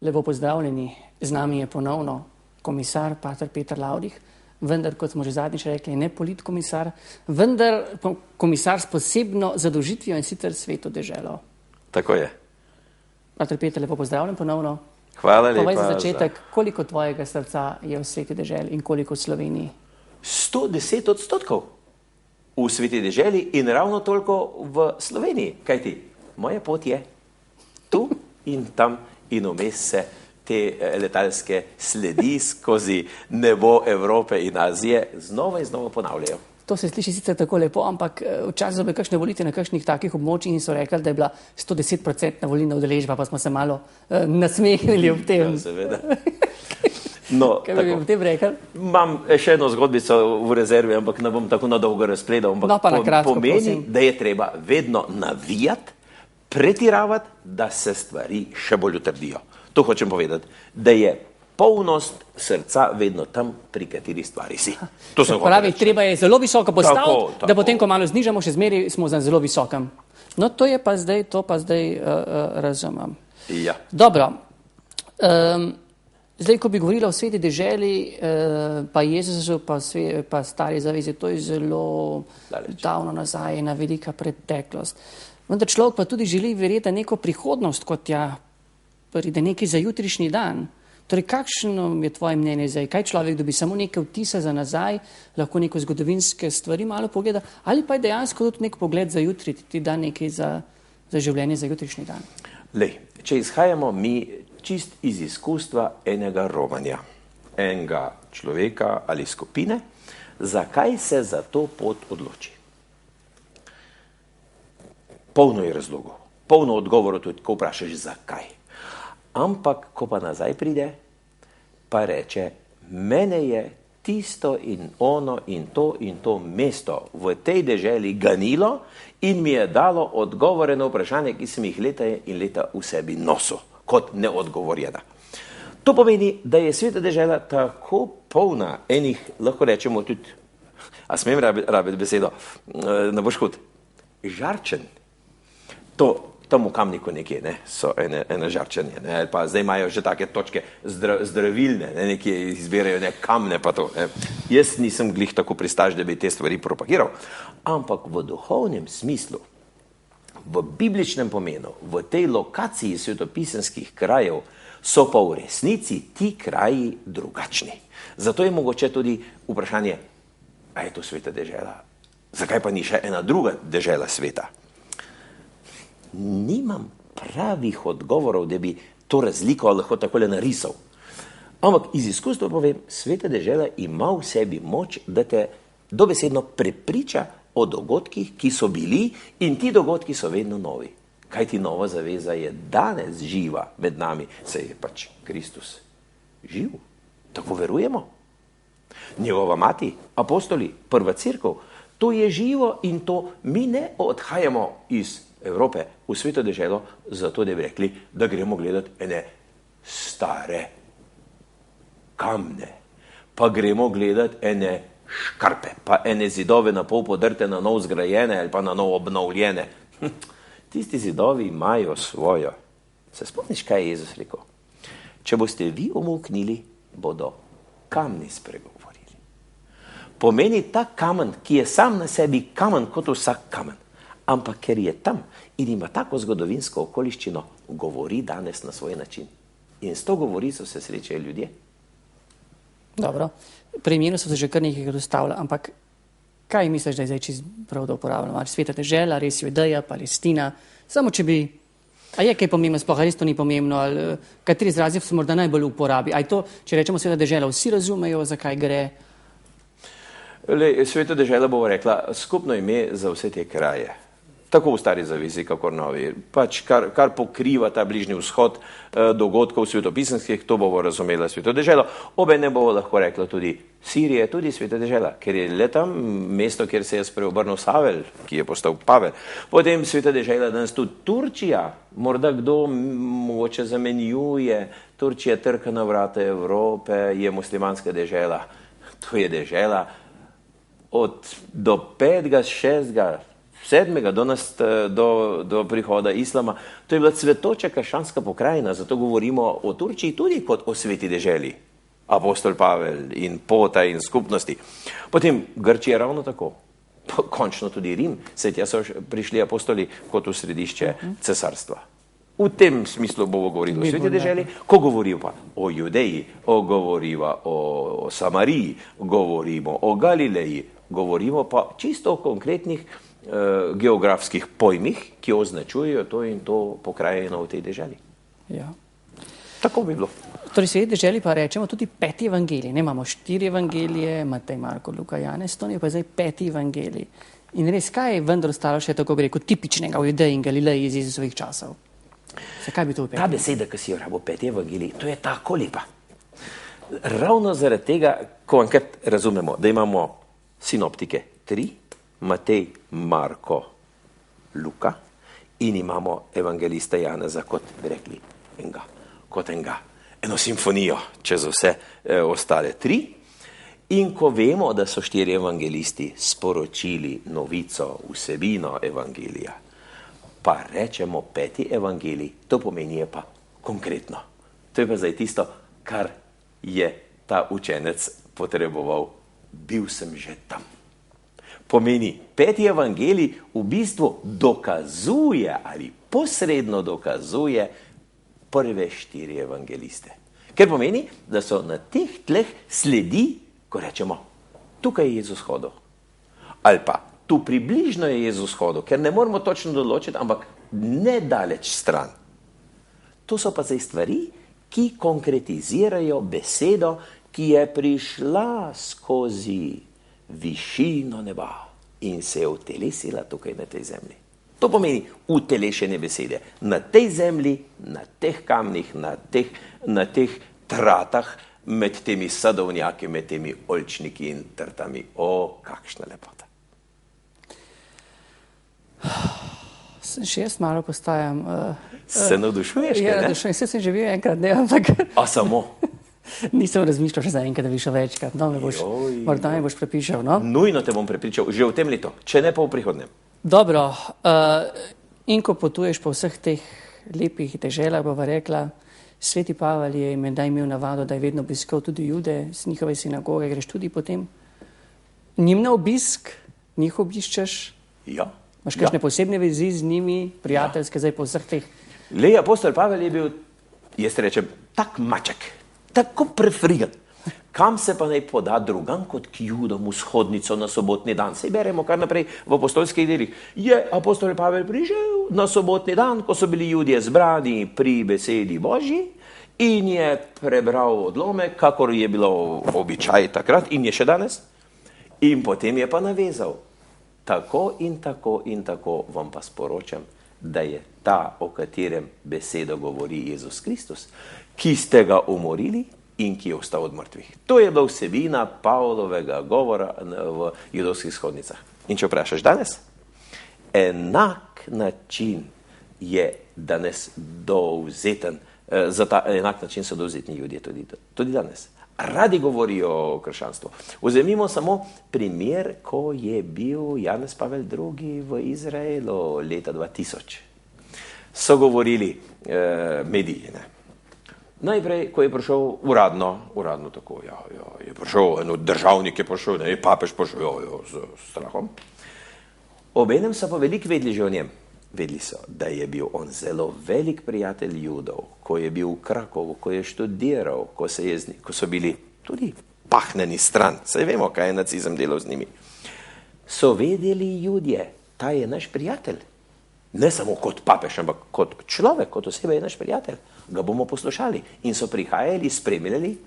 Lepo pozdravljeni, z nami je ponovno komisar pater Peter Lavdih, vendar, kot smo že zadnjič rekli, ne politkomisar, vendar komisar s posebno zadolžitvijo in sicer Sveto deželo. Tako je. Pater Peter, lepo pozdravljen ponovno. Hvala lepa. Povej za začetek, koliko tvojega srca je v Sveti deželi in koliko v Sloveniji? 110% v Sveti deželi in ravno toliko v Sloveniji. Kajti, moja pot je tu in tam in vmes se te letalske sledi skozi nebo Evrope in Azije znova in znova ponavljajo. To se sliši sicer tako lepo, ampak včasih so bile kakšne volitve na kakšnih takih območjih in so rekli, da je bila 110% volilna udeležba, pa smo se malo nasmehnili ob tem. Ja, seveda. No, kaj bi v tem rekel? Imam še eno zgodbico v rezervi, ampak ne bom tako na dolgo razpredal, ampak no, pa na kratko, pomeni, prosim. Da je treba vedno navijati, pretiravati, da se stvari še bolj utrdijo. To hočem povedati, da je polnost srca vedno tam, pri kateri stvari si. To sem pravi, treba je zelo visoko postaviti, tako. Da potem, ko malo znižamo, še zmeri smo na zelo visokem. No, to pa zdaj razumem. Ja. Dobro. Zdaj, ko bi govorila o Sveti deželi, pa Jezusu, pa stari zavezi, to je zelo davno nazaj, ena velika preteklost. Vendar človek pa tudi želi verjeti neko prihodnost, kot ja pride neki za jutrišnji dan. Torej, kakšno je tvoje mnenje zdaj? Kaj človek dobi samo nekaj vtisa za nazaj, lahko neko zgodovinske stvari malo pogleda, ali pa je dejansko tudi nek pogled za jutri, ti da nekaj za življenje za jutrišnji dan? Lej, če izhajamo mi čist iz izkustva enega romanja, enega človeka ali skupine, zakaj se za to pot odloči? Polno je razlogov, polno odgovorov tudi, ko vprašaš zakaj. Ampak, ko pa nazaj pride, pa reče, mene je tisto in ono in to mesto v tej deželi ganilo in mi je dalo odgovore na vprašanje, ki sem jih leta in leta v sebi nosil, kot neodgovorjena. To pomeni, da je Sveta dežela tako polna enih, lahko rečemo tudi, a smem rabiti besedo, ne boš hud, žarčen. To tam v Kamniku nekje, ne, so ene žarčenje, ne, pa zdaj imajo že take točke zdravilne, ne, nekje izbirajo ne kamne pa to. Ne. Jaz nisem glih tako pristaš, da bi te stvari propagiral, ampak v duhovnem smislu, v bibličnem pomenu, v tej lokaciji svetopisemskih krajev so pa v resnici ti kraji drugačni. Zato je mogoče tudi vprašanje, a je to Sveta dežela? Zakaj pa ni še ena druga dežela sveta? Nimam pravih odgovorov, da bi to razliko lahko takole narisal. Ampak iz izkustva povem, Sveta dežela ima v sebi moč, da te dobesedno prepriča o dogodkih, ki so bili in ti dogodki so vedno novi. Kajti nova zaveza je danes živa med nami, saj je pač Kristus živ. Tako verujemo. Njegova mati, apostoli, prva cerkev, to je živo in to mi ne odhajamo iz Evrope v Sveto deželo, zato da bi rekli, da gremo gledati ene stare kamne, pa gremo gledati ene škarpe, pa ene zidove na pol podrte, na nov zgrajene ali pa na nov obnovljene. Tisti zidovi imajo svojo. Se spomniš, kaj je Jezus rekel? Če boste vi umolknili, bodo kamni spregovorili. Pomeni ta kamen, ki je sam na sebi kamen kot vsak kamen. Ampak ker je tam in ima tako zgodovinsko okoliščino, govori danes na svoj način. In s to govorico se srečajo ljudje. Dobro, pri imenu so se že kar nekaj dostavlja, ampak kaj misliš, da je zdaj čist prav, da uporabljamo? Sveta dežela, res Judeja, Palestina, samo če bi, a je kaj pomembno, sploh res to ni pomembno, ali kateri izrazi se morda najbolj uporabi? A je to, če rečemo Sveta dežela, vsi razumejo, zakaj gre? Sveta dežela bo rekla, skupno ime za vse te kraje. Tako v stari zavezi, kakor novi. Pač kar pokriva ta bližnji vzhod dogodkov svetopisemskih, to bomo razumela Sveto deželo. Obenem bomo lahko rekla tudi Sirije, tudi Sveta dežela, ker je le tam mesto, kjer se je spreobrnil Savel, ki je postal Pavel. Potem Sveta dežela danes tudi Turčija, morda kdo mogoče zamenjuje, Turčija trka na vrata Evrope, je muslimanska dežela. To je dežela od do 5., 6., 7. do prihoda islama. To je bila cvetoča krščanska pokrajina, zato govorimo o Turčiji tudi kot o sveti deželi. Apostol Pavel in pota in skupnosti. Potem Grčija ravno tako. Končno tudi Rim, saj tja so prišli apostoli kot v središče cesarstva. V tem smislu bomo govorili o sveti deželi, ko govorimo pa o Judeji, govorimo o Samariji, govorimo o Galileji, govorimo pa čisto o konkretnih geografskih pojmih, ki označujejo to in to pokrajino v tej deželi. Ja. Tako bi bilo. Torej, sveti deželi pa rečemo tudi 5 evangelij. Ne, imamo 4 evangelije, Matej, Marko, Luka, Janez, to je pa zdaj 5 evangelij. In res, kaj je vendar ostalo še, tako bi rekel, tipičnega v Judeji in Galileji iz Jezusovih časov? Zakaj bi to upel? Ta beseda, ki si jo rabo 5 evangelij, to je tako lepa. Ravno zaradi tega, ko enkrat razumemo, da imamo sinoptike 3, Matej, Marko, Luka in imamo evangelista Janeza, kot bi rekli, eno simfonijo čez vse ostale 3. In ko vemo, da so 4 evangelisti sporočili novico, vsebino evangelija, pa rečemo 5. evangelij, to pomeni je pa konkretno. To je pa zdaj tisto, kar je ta učenec potreboval. Bil sem že tam. Pomeni, 5. evangelij v bistvu dokazuje ali posredno dokazuje prve 4 evangeliste. Ker pomeni, da so na teh tleh sledi, ko rečemo, tukaj je Jezus hodil. Ali pa, tu približno je Jezus hodil, ker ne moramo točno določiti, ampak nedaleč stran. To so pa zdaj stvari, ki konkretizirajo besedo, ki je prišla skozi višino neba in se je utelesila tukaj na tej zemlji. To pomeni utelešene besede. Na tej zemlji, na teh kamnih, na teh tratah, med temi sadovnjaki, med temi oljčniki in trtami. O, kakšna lepota. Še jaz malo postajam... Se navdušuješ, ja, ne? Navdušujem. Se sem že bil enkrat, ne, ampak... A samo? Nisem razmišljal še za enkrat, da bi šel večkrat. No, morda me boš prepričal, no? Nujno te bom prepričal, že v tem letu, če ne pa v prihodnem. Dobro, in ko potuješ po vseh teh lepih deželah, bova rekla, sveti Pavel je menda imel navado, da je vedno obiskal tudi Jude, z njihove sinagoge, greš tudi potem njim na obisk, njih obiščeš? Ja. Imaš kakšne posebne vezi z njimi, prijateljske, zdaj po vseh teh? Lej, apostol Pavel je bil, jaz rečem, tak maček, tako prefrigan. Kam se pa naj poda drugam kot k Judom vzhodnico na sobotni dan? Sej beremo kar naprej v apostolskih delih. Je apostol Pavel prišel na sobotni dan, ko so bili Judje zbrani pri besedi Božji in je prebral odlomek, kakor je bilo običaj takrat in je še danes. In potem je pa navezal. Tako in tako in tako vam pa sporočam, da je ta, o katerem besedo govori Jezus Kristus, ki ste ga umorili in ki je vstal od mrtvih. To je bila vsebina Pavlovega govora v judovskih shodnicah. In če vprašaš danes, enak način je danes dovzeten, za ta enak način so dovzetni ljudje tudi danes. Radi govorijo o krščanstvu. Vzemimo samo primer, ko je bil Janez Pavel II v Izraelu leta 2000. So govorili mediji, ne? Najprej, ko je prišel uradno tako, je prišel, državnik je prišel, ne, je papež prišel, z strahom. Obenem so pa veliko vedeli že o njem. Vedeli so, da je bil on zelo velik prijatelj Judov, ko je bil v Krakovu, ko je študiral, ko so bili tudi pahneni stran, saj vemo, kaj je nacizem delal z njimi. So vedeli Judje, ta je naš prijatelj. Ne samo kot papež, ampak kot človek, kot oseba je naš prijatelj. Ga bomo poslušali. In so prihajali, spremljali.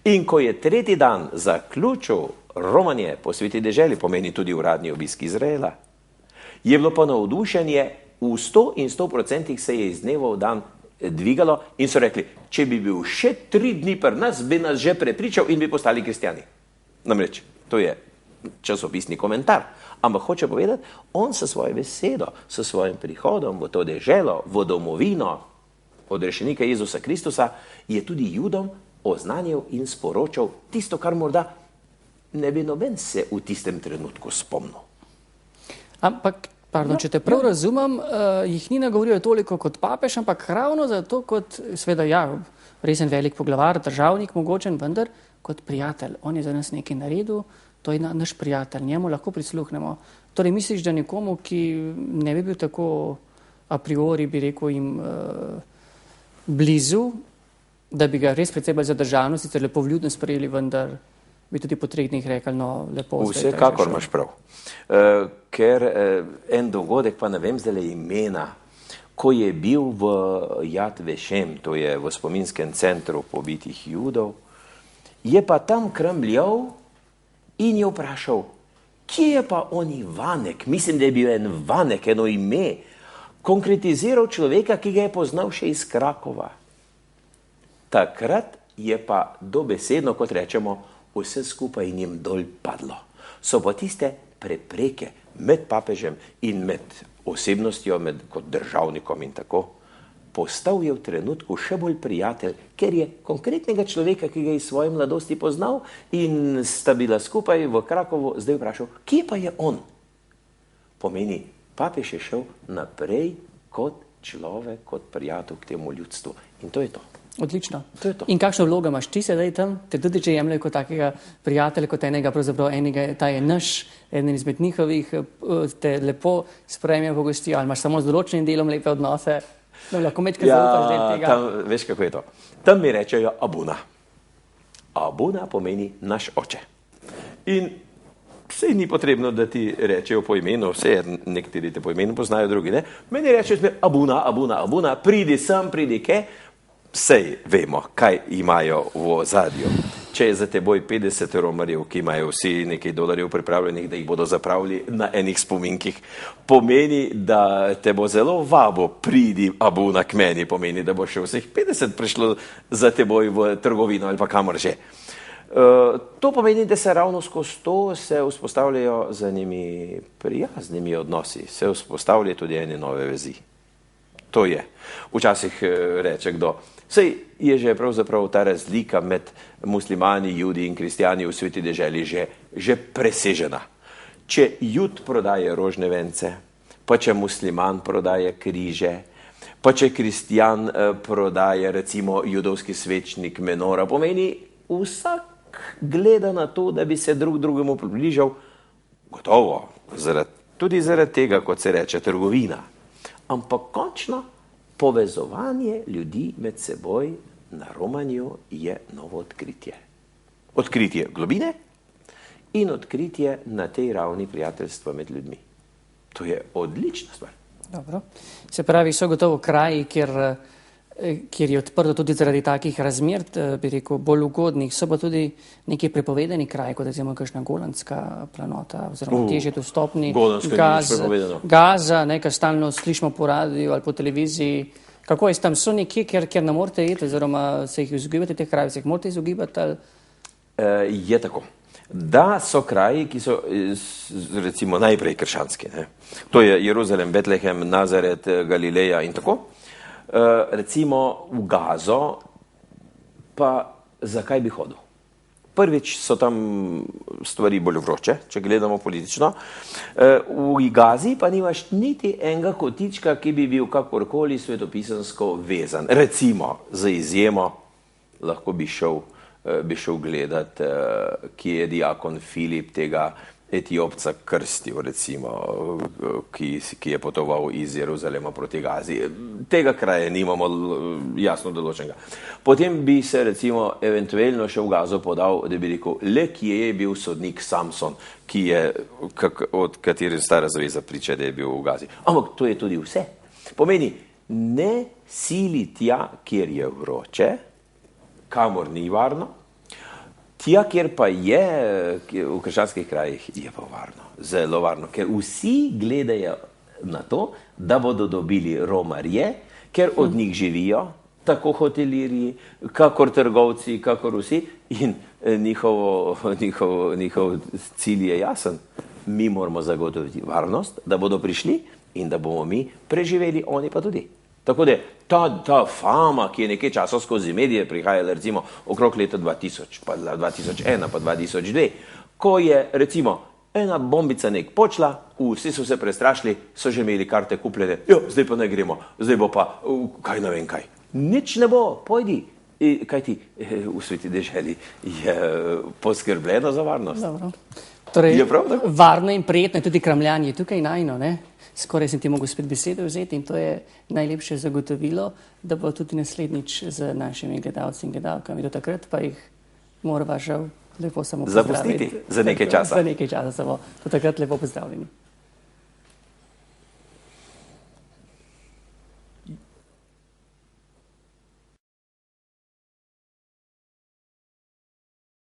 In ko je 3. dan zaključil romanje po sveti deželi, pomeni tudi uradni obisk Izraela, je bilo pa navdušenje v 100 in 100% se je iz dneva v dan dvigalo in so rekli, če bi bil še 3 dni pri nas, bi nas že prepričal in bi postali kristjani. Namreč, to je časopisni komentar. Ampak hoče povedati, on sa svojo besedo, sa svojim prihodom v to deželo, v domovino odrešenika Jezusa Kristusa, je tudi Judom oznanil in sporočal tisto, kar morda ne bi noben se v tistem trenutku spomnil. Ampak Pardon, če te prav razumem, jih ni nagovoril toliko kot papež, ampak ravno zato kot, seveda, ja, resen velik poglavar, državnik mogočen, vendar kot prijatelj. On je za nas nekaj naredil, to je naš prijatelj, njemu lahko prisluhnemo. Torej misliš, da nekomu, ki ne bi bil tako a priori, bi rekel jim blizu, da bi ga res precej bolj zadržano, sicer lepo vljudno sprejeli, vendar bi tudi po 3 dneh rekli, no, lepo. Vsekakor imaš prav. Ker en dogodek, pa ne vem zdaj imena, ko je bil v Yad Vashem, to je v spominskem centru pobitih Judov, je pa tam krambljal in je vprašal, kje je pa on Ivanek, mislim, da je bil en Vanek, eno ime, konkretiziral človeka, ki ga je poznal še iz Krakova. Takrat je pa dobesedno, kot rečemo, vse skupaj njim dol padlo. So pa tiste prepreke med papežem in med osebnostjo, kot državnikom in tako, postal je v trenutku še bolj prijatelj, ker je konkretnega človeka, ki ga je iz svoje mladosti poznal in sta bila skupaj v Krakovu, zdaj vprašal, kje pa je on? Pomeni, papež je šel naprej kot človek, kot prijatelj k temu ljudstvu. In to je to. Odlično. To je to. In kakšno vlogo imaš ti sedaj tam? Te tudi, če jemljajo kot takega prijatelja, kot enega, pravzaprav enega, ta je naš, eden izmed njihovih, te lepo sprejmejo, pogostijo, ali imaš samo z določenim delom lepe odnose? No, lahko mečkaj zaupaš del tega. Tam, veš, kako je to. Tam mi rečejo Abuna. Abuna pomeni naš oče. In vse ni potrebno, da ti rečejo po imenu, vse nekateri te po imenu poznajo, drugi ne. Meni rečejo Abuna, Abuna, Abuna, pridi sem, pridi ke. Sej vemo, kaj imajo v ozadju. Če je za teboj 50 romarjev, ki imajo vsi nekaj dolarjev pripravljenih, da jih bodo zapravili na enih spominkih, pomeni, da te bo zelo vabo, pridi Abuna k meni, pomeni, da bo še vseh 50 prišlo za teboj v trgovino ali pa kamor že. To pomeni, da se ravno skozi to se vzpostavljajo za njimi prijaznimi odnosi, se vzpostavljajo tudi ene nove vezi. To je. Včasih reče kdo, sej je že pravzaprav ta razlika med muslimani, judi in kristijani v sveti deželi že presežena. Če jud prodaje rožne vence, pa če musliman prodaje križe, pa če kristijan prodaje recimo judovski svečnik menora, pomeni vsak gleda na to, da bi se drugemu približal, gotovo, tudi zaradi tega, kot se reče, trgovina. Ampak končno povezovanje ljudi med seboj na romanju je novo odkritje. Odkritje globine in odkritje na tej ravni prijateljstva med ljudmi. To je odlična stvar. Dobro. Se pravi, so gotovo kraji, kjer je odprto tudi zaradi takih razmer, bi rekel, bolj ugodnih, so pa tudi neki prepovedani kraji, kot recimo kakšna Golanska planota, oziroma težje dostopni Gaza, nekaj stalno slišimo po radiju ali po televiziji. Kako je tam? So nekje, kjer ne morete iti, oziroma se jih izogibate teh krajev, se jih morate izogibati? Ali? Je tako. Da so kraji, ki so recimo najprej krščanski. Ne? To je Jeruzalem, Betlehem, Nazaret, Galileja in tako. Recimo v Gazo, pa zakaj bi hodil? Prvič so tam stvari bolj vroče, če gledamo politično. V Gazi pa nimaš niti enega kotička, ki bi bil kakorkoli svetopisansko vezan. Recimo, za izjemo, lahko bi šel gledat, ki je diakon Filip tega Etiopca krstil, recimo, ki je potoval iz Jeruzalema proti Gazi. Tega kraja nimamo jasno določenega. Potem bi se recimo eventualno še v Gazo podal, da bi rekel, le kje je bil sodnik Samson, od katerih Stara zaveza priča, da je bil v Gazi. Ampak to je tudi vse. Pomeni, ne sili tja, kjer je vroče, kamor ni varno, tja, kjer pa je, v krščanskih krajih, je pa varno, zelo varno, ker vsi gledajo na to, da bodo dobili romarje, ker od njih živijo, tako hotelirji, kakor trgovci, kakor vsi, in njihov cilj je jasen. Mi moramo zagotoviti varnost, da bodo prišli in da bomo mi preživeli, oni pa tudi. Tako da ta fama, ki je nekaj časa skozi medije prihajala, recimo okrog leta 2000, pa 2001, pa 2002, ko je recimo ena bombica nek počla, vsi so se prestrašili, so že imeli karte kupljene, jo, zdaj pa ne gremo, zdaj bo pa, kaj ne vem kaj. Nič ne bo, pojdi. Kaj ti v Sveti deželi je poskrbljeno za varnost? Dobro. Torej, je prav, da? Varno in prijetno je tudi kramljanje tukaj najno, ne? Skoraj sem ti mogel spet besedo vzeti in to je najlepše zagotovilo, da bo tudi naslednjič z našimi gledalci in gledalkami. Do takrat pa jih morava žal lepo samo pozdraviti. Zapustiti za nekaj časa. Za nekaj časa samo. Do takrat lepo pozdravljeni.